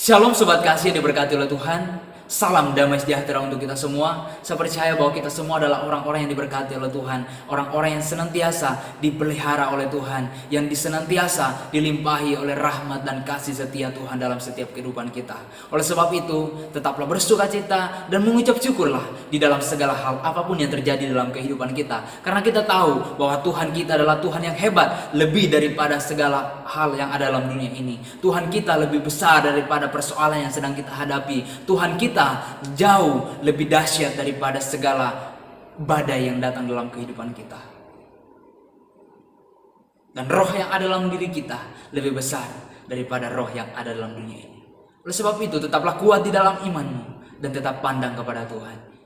Shalom sobat kasih yang diberkati oleh Tuhan. Salam damai sejahtera untuk kita semua. Saya percaya bahwa kita semua adalah orang-orang yang diberkati oleh Tuhan, orang-orang yang senantiasa dipelihara oleh Tuhan, yang senantiasa dilimpahi oleh rahmat dan kasih setia Tuhan dalam setiap kehidupan kita. Oleh sebab itu, tetaplah bersukacita dan mengucap syukurlah di dalam segala hal apapun yang terjadi dalam kehidupan kita. Karena kita tahu bahwa Tuhan kita adalah Tuhan yang hebat, lebih daripada segala hal yang ada dalam dunia ini. Tuhan kita lebih besar daripada persoalan yang sedang kita hadapi. Tuhan kita jauh lebih dahsyat daripada segala badai yang datang dalam kehidupan kita. Dan roh yang ada dalam diri kita lebih besar daripada roh yang ada dalam dunia ini. Oleh sebab itu, tetaplah kuat di dalam imanmu dan tetap pandang kepada Tuhan.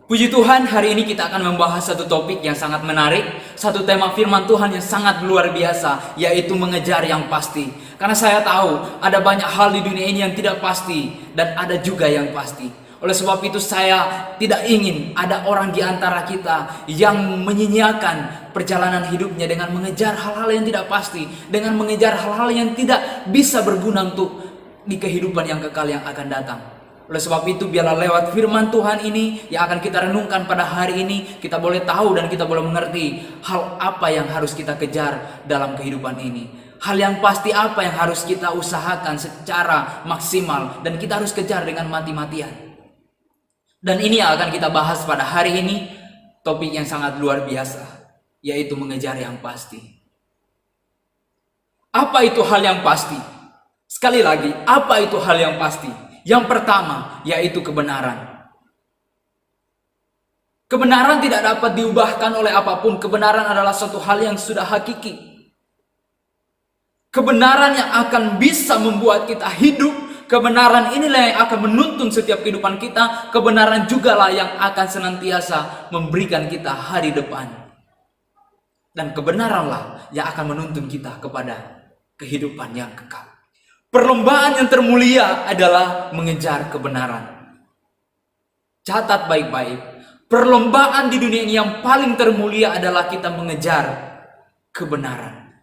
Puji Tuhan, hari ini kita akan membahas satu topik yang sangat menarik, satu tema firman Tuhan yang sangat luar biasa, yaitu mengejar yang pasti. Karena saya tahu ada banyak hal di dunia ini yang tidak pasti dan ada juga yang pasti. Oleh sebab itu saya tidak ingin ada orang di antara kita yang menyia-nyiakan perjalanan hidupnya dengan mengejar hal-hal yang tidak pasti, dengan mengejar hal-hal yang tidak bisa berguna untuk di kehidupan yang kekal yang akan datang. Oleh sebab itu, biarlah lewat firman Tuhan ini yang akan kita renungkan pada hari ini, kita boleh tahu dan kita boleh mengerti hal apa yang harus kita kejar dalam kehidupan ini. Hal yang pasti apa yang harus kita usahakan secara maksimal dan kita harus kejar dengan mati-matian. Dan ini yang akan kita bahas pada hari ini, topik yang sangat luar biasa, yaitu mengejar yang pasti. Apa itu hal yang pasti? Sekali lagi, apa itu hal yang pasti? Yang pertama, yaitu kebenaran. Kebenaran tidak dapat diubahkan oleh apapun. Kebenaran adalah suatu hal yang sudah hakiki. Kebenaran yang akan bisa membuat kita hidup. Kebenaran inilah yang akan menuntun setiap kehidupan kita. Kebenaran jugalah yang akan senantiasa memberikan kita hari depan. Dan kebenaranlah yang akan menuntun kita kepada kehidupan yang kekal. Perlombaan yang termulia adalah mengejar kebenaran. Catat baik-baik. Perlombaan di dunia ini yang paling termulia adalah kita mengejar kebenaran.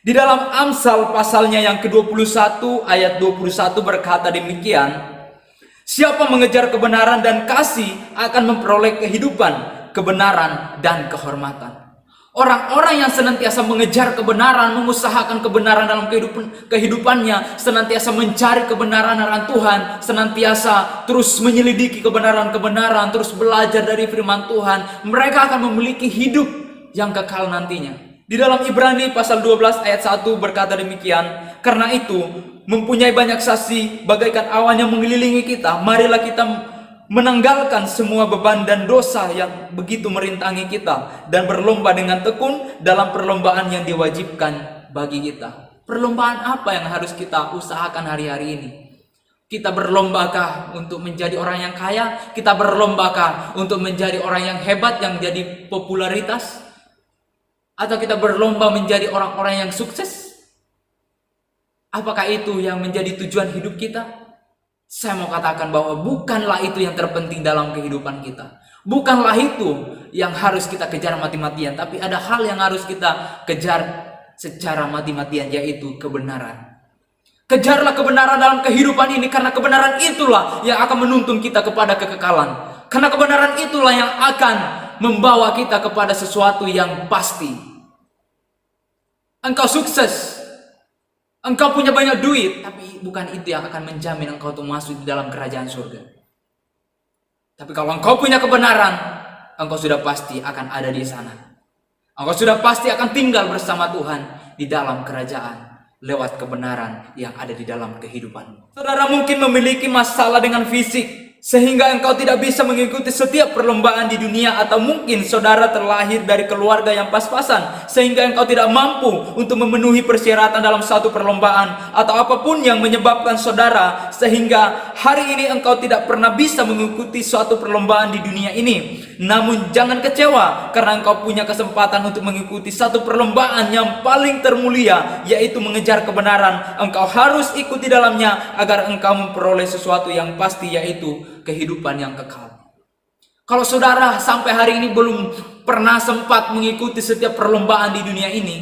Di dalam Amsal pasalnya yang ke-21 ayat 21 berkata demikian. Siapa mengejar kebenaran dan kasih akan memperoleh kehidupan, kebenaran dan kehormatan. Orang-orang yang senantiasa mengejar kebenaran, mengusahakan kebenaran dalam kehidupannya, senantiasa mencari kebenaran akan Tuhan, senantiasa terus menyelidiki kebenaran-kebenaran, terus belajar dari firman Tuhan, mereka akan memiliki hidup yang kekal nantinya. Di dalam Ibrani pasal 12 ayat 1 berkata demikian, karena itu mempunyai banyak saksi bagaikan awan yang mengelilingi kita, marilah kita menanggalkan semua beban dan dosa yang begitu merintangi kita dan berlomba dengan tekun dalam perlombaan yang diwajibkan bagi kita. Perlombaan apa yang harus kita usahakan hari-hari ini? Kita berlombakah untuk menjadi orang yang kaya? Kita berlombakah untuk menjadi orang yang hebat, yang jadi popularitas? Atau kita berlomba menjadi orang-orang yang sukses? Apakah itu yang menjadi tujuan hidup kita? Saya mau katakan bahwa bukanlah itu yang terpenting dalam kehidupan kita. Bukanlah itu yang harus kita kejar mati-matian. Tapi ada hal yang harus kita kejar secara mati-matian, yaitu kebenaran. Kejarlah kebenaran dalam kehidupan ini, karena kebenaran itulah yang akan menuntun kita kepada kekekalan. Karena kebenaran itulah yang akan membawa kita kepada sesuatu yang pasti. Engkau sukses, engkau punya banyak duit, tapi bukan itu yang akan menjamin engkau untuk masuk di dalam kerajaan surga. Tapi kalau engkau punya kebenaran, engkau sudah pasti akan ada di sana. Engkau sudah pasti akan tinggal bersama Tuhan di dalam kerajaan lewat kebenaran yang ada di dalam kehidupan. Saudara mungkin memiliki masalah dengan fisik, sehingga engkau tidak bisa mengikuti setiap perlombaan di dunia, atau mungkin saudara terlahir dari keluarga yang pas-pasan sehingga engkau tidak mampu untuk memenuhi persyaratan dalam satu perlombaan, atau apapun yang menyebabkan saudara sehingga hari ini engkau tidak pernah bisa mengikuti suatu perlombaan di dunia ini. Namun jangan kecewa, karena engkau punya kesempatan untuk mengikuti satu perlombaan yang paling termulia, yaitu mengejar kebenaran. Engkau harus ikuti dalamnya agar engkau memperoleh sesuatu yang pasti, yaitu kehidupan yang kekal. Kalau saudara sampai hari ini belum pernah sempat mengikuti setiap perlombaan di dunia ini,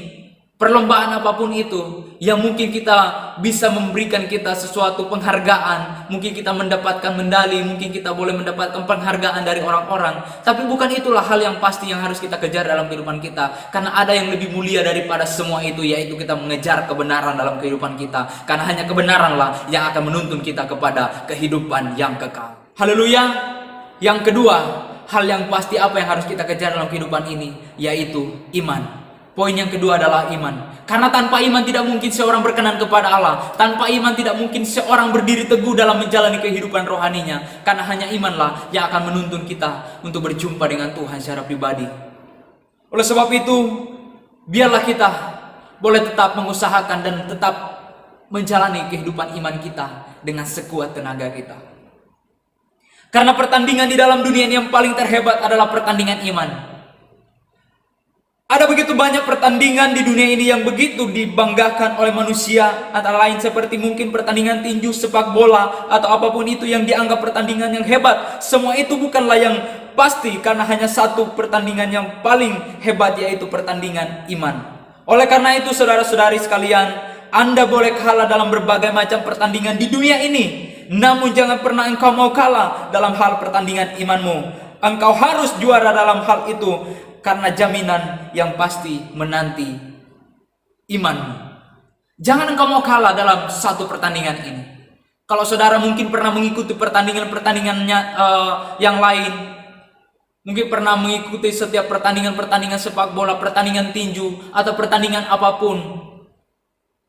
perlombaan apapun itu yang mungkin kita bisa memberikan kita sesuatu penghargaan, mungkin kita mendapatkan medali, mungkin kita boleh mendapatkan penghargaan dari orang-orang, tapi bukan itulah hal yang pasti yang harus kita kejar dalam kehidupan kita, karena ada yang lebih mulia daripada semua itu, yaitu kita mengejar kebenaran dalam kehidupan kita, karena hanya kebenaranlah yang akan menuntun kita kepada kehidupan yang kekal. Haleluya. Yang kedua, hal yang pasti apa yang harus kita kejar dalam kehidupan ini, yaitu iman. Poin yang kedua adalah iman. Karena tanpa iman tidak mungkin seorang berkenan kepada Allah. Tanpa iman tidak mungkin seorang berdiri teguh dalam menjalani kehidupan rohaninya. Karena hanya imanlah yang akan menuntun kita untuk berjumpa dengan Tuhan secara pribadi. Oleh sebab itu, biarlah kita boleh tetap mengusahakan dan tetap menjalani kehidupan iman kita dengan sekuat tenaga kita. Karena pertandingan di dalam dunia ini yang paling terhebat adalah pertandingan iman. Ada begitu banyak pertandingan di dunia ini yang begitu dibanggakan oleh manusia, antara lain seperti mungkin pertandingan tinju, sepak bola, atau apapun itu yang dianggap pertandingan yang hebat. Semua itu bukanlah yang pasti, karena hanya satu pertandingan yang paling hebat, yaitu pertandingan iman. Oleh karena itu, saudara-saudari sekalian, Anda boleh kalah dalam berbagai macam pertandingan di dunia ini, namun jangan pernah engkau mau kalah dalam hal pertandingan imanmu. Engkau harus juara dalam hal itu, karena jaminan yang pasti menanti imanmu. Jangan engkau mau kalah dalam satu pertandingan ini. Kalau saudara mungkin pernah mengikuti pertandingannya yang lain, mungkin pernah mengikuti setiap pertandingan sepak bola, pertandingan tinju, atau pertandingan apapun,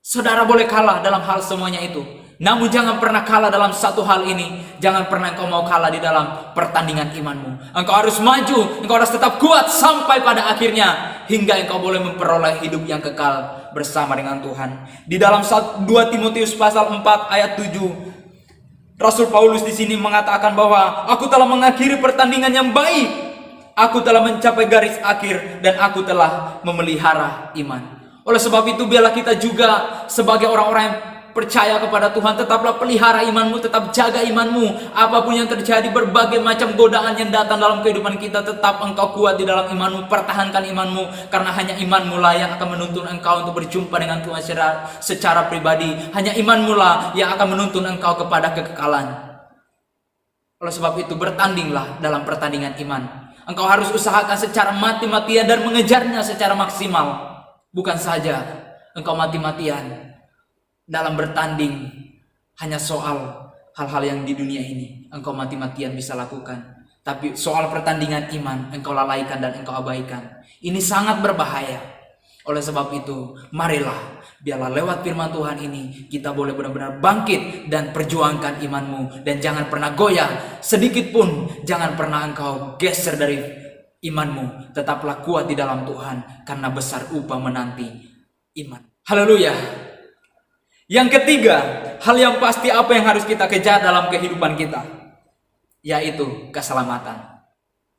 saudara boleh kalah dalam hal semuanya itu. Namun jangan pernah kalah dalam satu hal ini. Jangan pernah engkau mau kalah di dalam pertandingan imanmu. Engkau harus maju, engkau harus tetap kuat sampai pada akhirnya, hingga engkau boleh memperoleh hidup yang kekal bersama dengan Tuhan. Di dalam 2 Timotius pasal 4 ayat 7, Rasul Paulus di sini mengatakan bahwa aku telah mengakhiri pertandingan yang baik, aku telah mencapai garis akhir, dan aku telah memelihara iman. Oleh sebab itu, biarlah kita juga sebagai orang-orang yang percaya kepada Tuhan, tetaplah pelihara imanmu, tetap jaga imanmu. Apapun yang terjadi, berbagai macam godaan yang datang dalam kehidupan kita, tetap engkau kuat di dalam imanmu, pertahankan imanmu, karena hanya imanmu lah yang akan menuntun engkau untuk berjumpa dengan Tuhan secara pribadi. Hanya imanmu lah yang akan menuntun engkau kepada kekekalan. Oleh sebab itu, bertandinglah dalam pertandingan iman. Engkau harus usahakan secara mati-matian dan mengejarnya secara maksimal. Bukan saja engkau mati-matian dalam bertanding hanya soal hal-hal yang di dunia ini engkau mati-matian bisa lakukan, tapi soal pertandingan iman engkau lalaikan dan engkau abaikan. Ini sangat berbahaya. Oleh sebab itu, marilah biarlah lewat firman Tuhan ini kita boleh benar-benar bangkit dan perjuangkan imanmu, dan jangan pernah goyah sedikit pun. Jangan pernah engkau geser dari imanmu. Tetaplah kuat di dalam Tuhan, karena besar upah menanti iman. Haleluya. Yang ketiga, hal yang pasti apa yang harus kita kejar dalam kehidupan kita, yaitu keselamatan.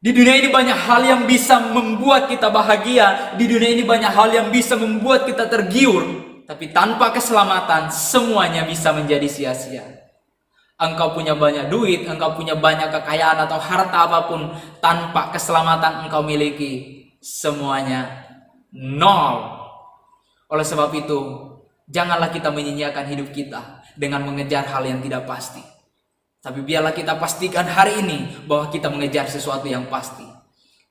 Di dunia ini banyak hal yang bisa membuat kita bahagia. Di dunia ini banyak hal yang bisa membuat kita tergiur. Tapi tanpa keselamatan, semuanya bisa menjadi sia-sia. Engkau punya banyak duit, engkau punya banyak kekayaan atau harta apapun, tanpa keselamatan engkau miliki, semuanya nol. Oleh sebab itu, janganlah kita menyia-nyiakan hidup kita dengan mengejar hal yang tidak pasti. Tapi biarlah kita pastikan hari ini bahwa kita mengejar sesuatu yang pasti.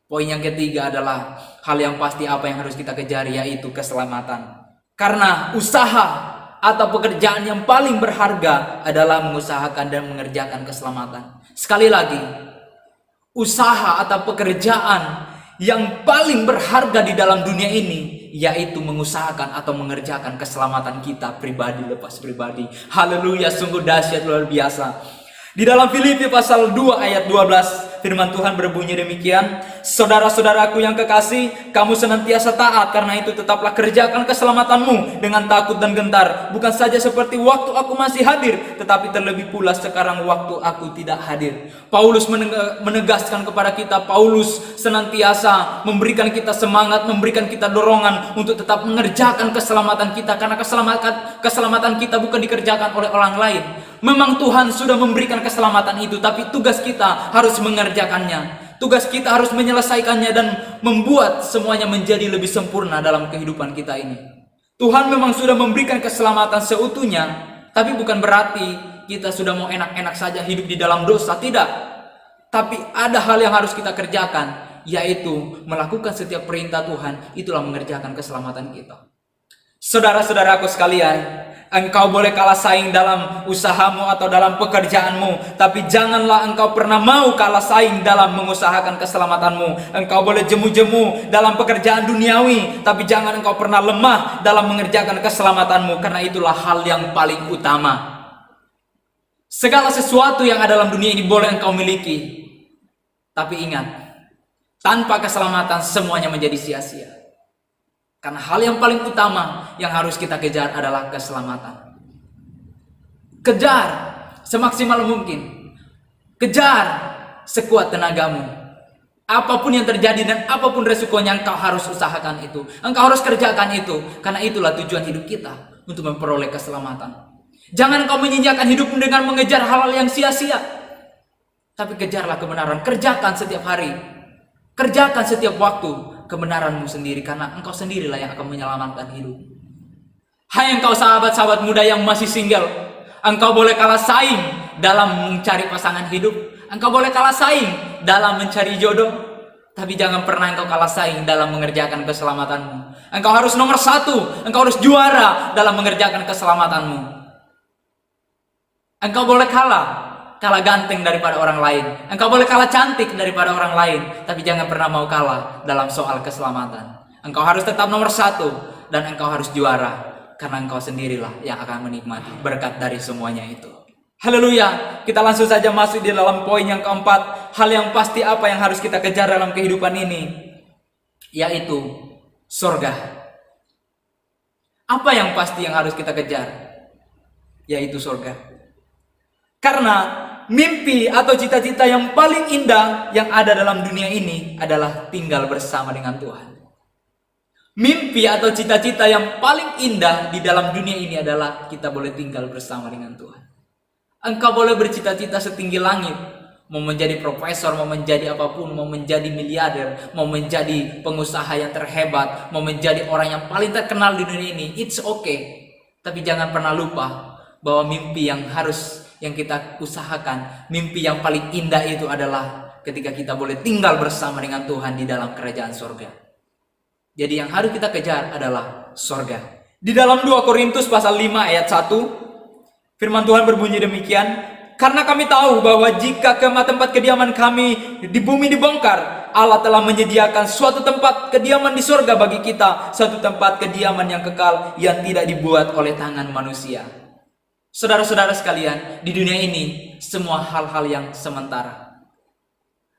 Poin yang ketiga adalah hal yang pasti apa yang harus kita kejar, yaitu keselamatan. Karena usaha atau pekerjaan yang paling berharga adalah mengusahakan dan mengerjakan keselamatan. Sekali lagi, usaha atau pekerjaan yang paling berharga di dalam dunia ini yaitu mengusahakan atau mengerjakan keselamatan kita pribadi lepas pribadi. Haleluya, sungguh dahsyat, luar biasa. Di dalam Filipi pasal 2 ayat 12, firman Tuhan berbunyi demikian, saudara-saudaraku yang kekasih, kamu senantiasa taat, karena itu tetaplah kerjakan keselamatanmu dengan takut dan gentar, bukan saja seperti waktu aku masih hadir, tetapi terlebih pula sekarang waktu aku tidak hadir. Paulus menegaskan kepada kita, Paulus senantiasa memberikan kita semangat, memberikan kita dorongan untuk tetap mengerjakan keselamatan kita, karena keselamatan kita bukan dikerjakan oleh orang lain. Memang Tuhan sudah memberikan keselamatan itu, tapi tugas kita harus mengerjakannya. Tugas kita harus menyelesaikannya dan membuat semuanya menjadi lebih sempurna dalam kehidupan kita ini. Tuhan memang sudah memberikan keselamatan seutuhnya, tapi bukan berarti kita sudah mau enak-enak saja hidup di dalam dosa, tidak. Tapi ada hal yang harus kita kerjakan, yaitu melakukan setiap perintah Tuhan, itulah mengerjakan keselamatan kita. Saudara-saudaraku sekalian, engkau boleh kalah saing dalam usahamu atau dalam pekerjaanmu, tapi janganlah engkau pernah mau kalah saing dalam mengusahakan keselamatanmu. Engkau boleh jemu-jemu dalam pekerjaan duniawi, tapi jangan engkau pernah lemah dalam mengerjakan keselamatanmu, karena itulah hal yang paling utama. Segala sesuatu yang ada dalam dunia ini boleh engkau miliki, tapi ingat, tanpa keselamatan semuanya menjadi sia-sia. Karena hal yang paling utama yang harus kita kejar adalah keselamatan. Kejar semaksimal mungkin. Kejar sekuat tenagamu. Apapun yang terjadi dan apapun resikonya, engkau harus usahakan itu. Engkau harus kerjakan itu. Karena itulah tujuan hidup kita, untuk memperoleh keselamatan. Jangan engkau menyanyiakan hidupmu dengan mengejar hal-hal yang sia-sia. Tapi kejarlah kebenaran. Kerjakan setiap hari. Kerjakan setiap waktu kebenaranmu sendiri, karena engkau sendirilah yang akan menyelamatkan hidup. Hai engkau sahabat-sahabat muda yang masih single, engkau boleh kalah saing dalam mencari pasangan hidup, engkau boleh kalah saing dalam mencari jodoh, tapi jangan pernah engkau kalah saing dalam mengerjakan keselamatanmu. Engkau harus nomor satu, engkau harus juara dalam mengerjakan keselamatanmu. Engkau boleh kalah ganteng daripada orang lain, engkau boleh kalah cantik daripada orang lain, tapi jangan pernah mau kalah dalam soal keselamatan. Engkau harus tetap nomor satu, dan engkau harus juara, karena engkau sendirilah yang akan menikmati berkat dari semuanya itu. Haleluya. Kita langsung saja masuk di dalam poin yang keempat. Hal yang pasti apa yang harus kita kejar dalam kehidupan ini, yaitu surga. Apa yang pasti yang harus kita kejar? Yaitu surga. Karena mimpi atau cita-cita yang paling indah yang ada dalam dunia ini adalah tinggal bersama dengan Tuhan. Mimpi atau cita-cita yang paling indah di dalam dunia ini adalah kita boleh tinggal bersama dengan Tuhan. Engkau boleh bercita-cita setinggi langit, mau menjadi profesor, mau menjadi apapun, mau menjadi miliarder, mau menjadi pengusaha yang terhebat, mau menjadi orang yang paling terkenal di dunia ini. It's okay. Tapi jangan pernah lupa bahwa mimpi yang kita usahakan, mimpi yang paling indah itu adalah ketika kita boleh tinggal bersama dengan Tuhan di dalam kerajaan surga. Jadi yang harus kita kejar adalah surga. Di dalam 2 Korintus pasal 5 ayat 1, firman Tuhan berbunyi demikian, karena kami tahu bahwa jika tempat kediaman kami di bumi dibongkar, Allah telah menyediakan suatu tempat kediaman di surga bagi kita, suatu tempat kediaman yang kekal yang tidak dibuat oleh tangan manusia. Saudara-saudara sekalian, di dunia ini semua hal-hal yang sementara.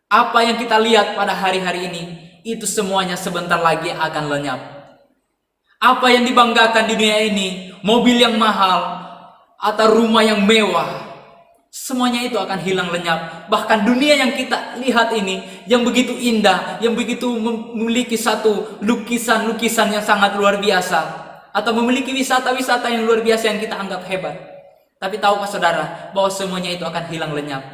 Apa yang kita lihat pada hari-hari ini, itu semuanya sebentar lagi akan lenyap. Apa yang dibanggakan di dunia ini, mobil yang mahal atau rumah yang mewah, semuanya itu akan hilang lenyap. Bahkan dunia yang kita lihat ini, yang begitu indah, yang begitu memiliki satu lukisan-lukisan yang sangat luar biasa, atau memiliki wisata-wisata yang luar biasa yang kita anggap hebat. Tapi tahukah saudara bahwa semuanya itu akan hilang lenyap?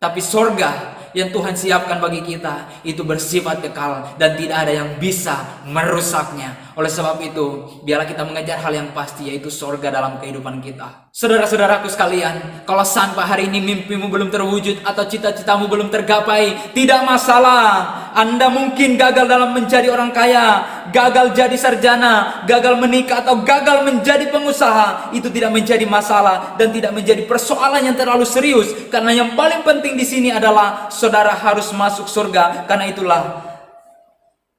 Tapi surga yang Tuhan siapkan bagi kita itu bersifat kekal dan tidak ada yang bisa merusaknya. Oleh sebab itu, biarlah kita mengejar hal yang pasti, yaitu surga dalam kehidupan kita. Saudara-saudaraku sekalian, kalau sampai hari ini mimpimu belum terwujud atau cita-citamu belum tergapai, tidak masalah. Anda mungkin gagal dalam menjadi orang kaya, gagal jadi sarjana, gagal menikah, atau gagal menjadi pengusaha. Itu tidak menjadi masalah dan tidak menjadi persoalan yang terlalu serius, karena yang paling penting di sini adalah saudara harus masuk surga, karena itulah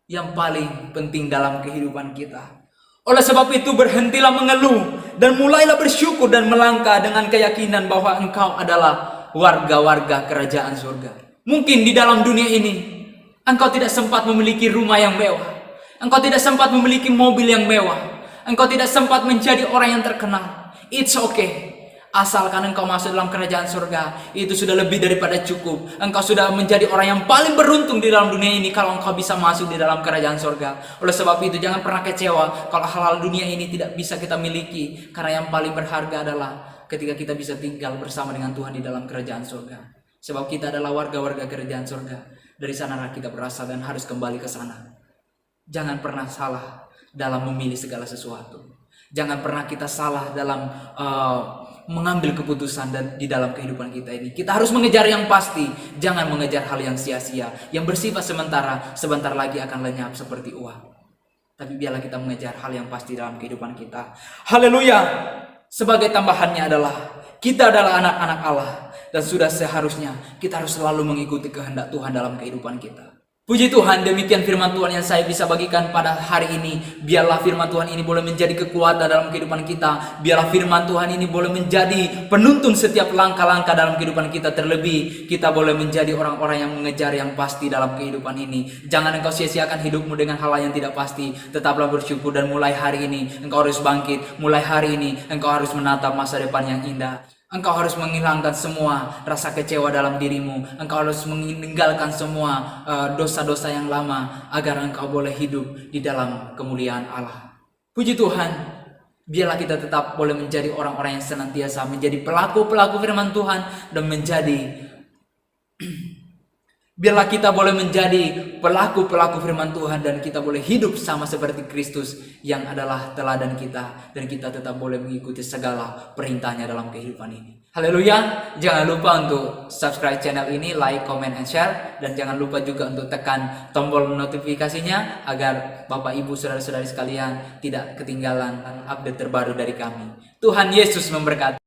yang paling penting dalam kehidupan kita. Oleh sebab itu, berhentilah mengeluh dan mulailah bersyukur dan melangkah dengan keyakinan bahwa engkau adalah warga-warga kerajaan surga. Mungkin di dalam dunia ini engkau tidak sempat memiliki rumah yang mewah, engkau tidak sempat memiliki mobil yang mewah, engkau tidak sempat menjadi orang yang terkenal. It's okay. Asalkan engkau masuk dalam kerajaan surga, itu sudah lebih daripada cukup. Engkau sudah menjadi orang yang paling beruntung di dalam dunia ini kalau engkau bisa masuk di dalam kerajaan surga. Oleh sebab itu, jangan pernah kecewa kalau hal-hal dunia ini tidak bisa kita miliki, karena yang paling berharga adalah ketika kita bisa tinggal bersama dengan Tuhan di dalam kerajaan surga. Sebab kita adalah warga-warga kerajaan surga. Dari sanalah kita berasal dan harus kembali ke sana. Jangan pernah salah dalam memilih segala sesuatu. Jangan pernah kita salah dalam mengambil keputusan dan di dalam kehidupan kita ini. Kita harus mengejar yang pasti, jangan mengejar hal yang sia-sia, yang bersifat sementara, sebentar lagi akan lenyap seperti uap. Tapi biarlah kita mengejar hal yang pasti dalam kehidupan kita. Haleluya. Sebagai tambahannya adalah kita adalah anak-anak Allah, dan sudah seharusnya kita harus selalu mengikuti kehendak Tuhan dalam kehidupan kita. Puji Tuhan, demikian firman Tuhan yang saya bisa bagikan pada hari ini. Biarlah firman Tuhan ini boleh menjadi kekuatan dalam kehidupan kita. Biarlah firman Tuhan ini boleh menjadi penuntun setiap langkah-langkah dalam kehidupan kita. Terlebih kita boleh menjadi orang-orang yang mengejar yang pasti dalam kehidupan ini. Jangan engkau sia-siakan hidupmu dengan hal yang tidak pasti. Tetaplah bersyukur, dan mulai hari ini engkau harus bangkit. Mulai hari ini engkau harus menatap masa depan yang indah. Engkau harus menghilangkan semua rasa kecewa dalam dirimu. Engkau harus meninggalkan semua dosa-dosa yang lama, agar engkau boleh hidup di dalam kemuliaan Allah. Puji Tuhan, biarlah kita tetap boleh menjadi orang-orang yang senantiasa menjadi pelaku-pelaku firman Tuhan, dan biarlah kita boleh menjadi pelaku-pelaku firman Tuhan, dan kita boleh hidup sama seperti Kristus yang adalah teladan kita, dan kita tetap boleh mengikuti segala perintahnya dalam kehidupan ini. Haleluya. Jangan lupa untuk subscribe channel ini, like, comment, and share, dan jangan lupa juga untuk tekan tombol notifikasinya agar Bapak Ibu saudara-saudari sekalian tidak ketinggalan update terbaru dari kami. Tuhan Yesus memberkati.